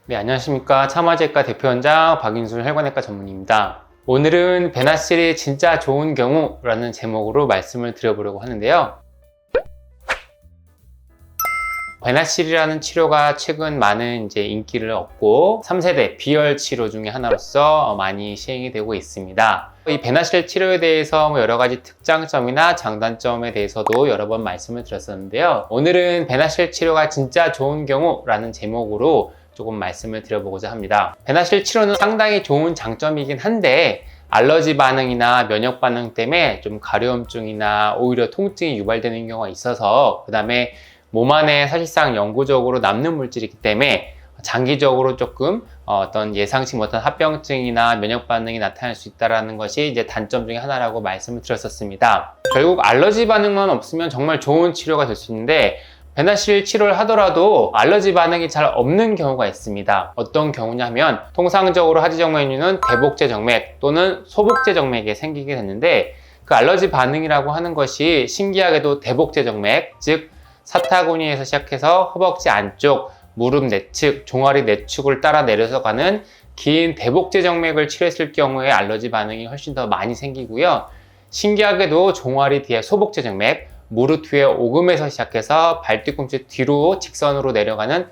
네, 안녕하십니까. 참화제과 대표원장 박인순 혈관외과 전문의입니다. 오늘은 베나실이 진짜 좋은 경우라는 제목으로 말씀을 드려보려고 하는데요. 베나실이라는 치료가 최근 많은 인기를 얻고 3세대 비열 치료 중에 하나로서 많이 시행이 되고 있습니다. 이 베나실 치료에 대해서 여러 가지 특장점이나 장단점에 대해서도 여러 번 말씀을 드렸었는데요. 오늘은 베나실 치료가 진짜 좋은 경우라는 제목으로 조금 말씀을 드려보고자 합니다. 베나실 치료는 상당히 좋은 장점이긴 한데 알러지 반응이나 면역 반응 때문에 좀 가려움증이나 오히려 통증이 유발되는 경우가 있어서 그 다음에 몸 안에 사실상 영구적으로 남는 물질이기 때문에 장기적으로 조금 어떤 예상치 못한 합병증이나 면역 반응이 나타날 수 있다는 것이 이제 단점 중에 하나라고 말씀을 드렸었습니다. 결국 알러지 반응만 없으면 정말 좋은 치료가 될 수 있는데 베나실 치료를 하더라도 알러지 반응이 잘 없는 경우가 있습니다. 어떤 경우냐면 통상적으로 하지정맥류는 대복제 정맥 또는 소복제 정맥에 생기게 됐는데 그 알러지 반응이라고 하는 것이 신기하게도 대복제 정맥, 즉 사타구니에서 시작해서 허벅지 안쪽, 무릎 내측, 종아리 내축을 따라 내려서 가는 긴 대복제 정맥을 치료했을 경우에 알러지 반응이 훨씬 더 많이 생기고요. 신기하게도 종아리 뒤에 소복제 정맥, 무릎 뒤에 오금에서 시작해서 발뒤꿈치 뒤로 직선으로 내려가는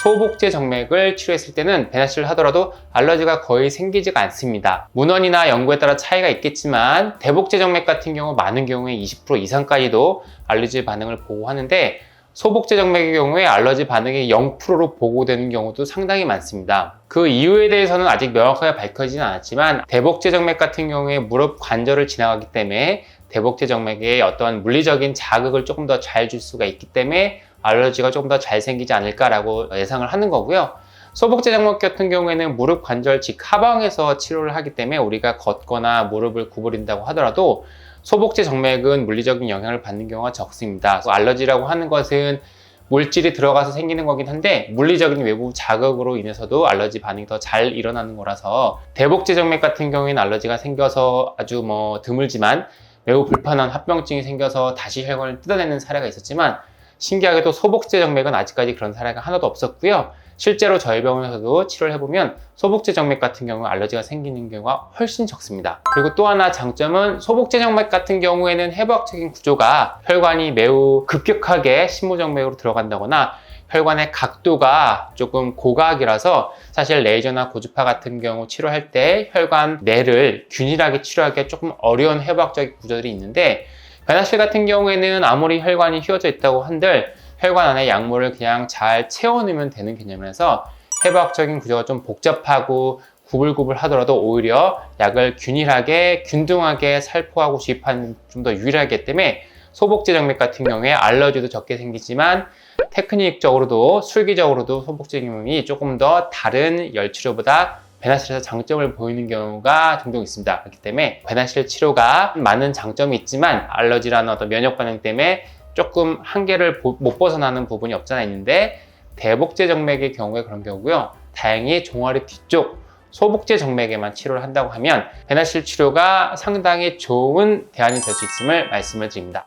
소복제 정맥을 치료했을 때는 베나실을 하더라도 알러지가 거의 생기지가 않습니다. 문헌이나 연구에 따라 차이가 있겠지만 대복제 정맥 같은 경우 많은 경우에 20% 이상까지도 알러지 반응을 보고하는데 소복제 정맥의 경우에 알러지 반응이 0%로 보고되는 경우도 상당히 많습니다. 그 이유에 대해서는 아직 명확하게 밝혀지진 않았지만 대복제 정맥 같은 경우에 무릎 관절을 지나가기 때문에 대복제 정맥에 어떤 물리적인 자극을 조금 더 잘 줄 수가 있기 때문에 알러지가 조금 더 잘 생기지 않을까라고 예상을 하는 거고요. 소복제 정맥 같은 경우에는 무릎 관절 직 하방에서 치료를 하기 때문에 우리가 걷거나 무릎을 구부린다고 하더라도 소복제 정맥은 물리적인 영향을 받는 경우가 적습니다. 알러지라고 하는 것은 물질이 들어가서 생기는 거긴 한데 물리적인 외부 자극으로 인해서도 알러지 반응이 더 잘 일어나는 거라서 대복제 정맥 같은 경우에는 알러지가 생겨서 아주 드물지만 매우 불편한 합병증이 생겨서 다시 혈관을 뜯어내는 사례가 있었지만 신기하게도 소복제 정맥은 아직까지 그런 사례가 하나도 없었고요. 실제로 저희 병원에서도 치료를 해보면 소복제 정맥 같은 경우 알러지가 생기는 경우가 훨씬 적습니다. 그리고 또 하나 장점은 소복제 정맥 같은 경우에는 해부학적인 구조가 혈관이 매우 급격하게 심무정맥으로 들어간다거나 혈관의 각도가 조금 고각이라서 사실 레이저나 고주파 같은 경우 치료할 때 혈관 내를 균일하게 치료하기가 조금 어려운 해부학적인 구조들이 있는데 베나실 같은 경우에는 아무리 혈관이 휘어져 있다고 한들 혈관 안에 약물을 그냥 잘 채워넣으면 되는 개념이라서 해부학적인 구조가 좀 복잡하고 구불구불 하더라도 오히려 약을 균일하게 균등하게 살포하고 주입하는 좀 더 유리하기 때문에 소복제 정맥 같은 경우에 알러지도 적게 생기지만 테크닉적으로도 술기적으로도 소복제 정맥이 조금 더 다른 열치료보다 베나실에서 장점을 보이는 경우가 종종 있습니다. 그렇기 때문에 베나실 치료가 많은 장점이 있지만 알러지라는 어떤 면역 반응 때문에 조금 한계를 못 벗어나는 부분이 없잖아 있는데 대복제 정맥의 경우에 그런 경우고요. 다행히 종아리 뒤쪽 소복제 정맥에만 치료를 한다고 하면 베나실 치료가 상당히 좋은 대안이 될 수 있음을 말씀을 드립니다.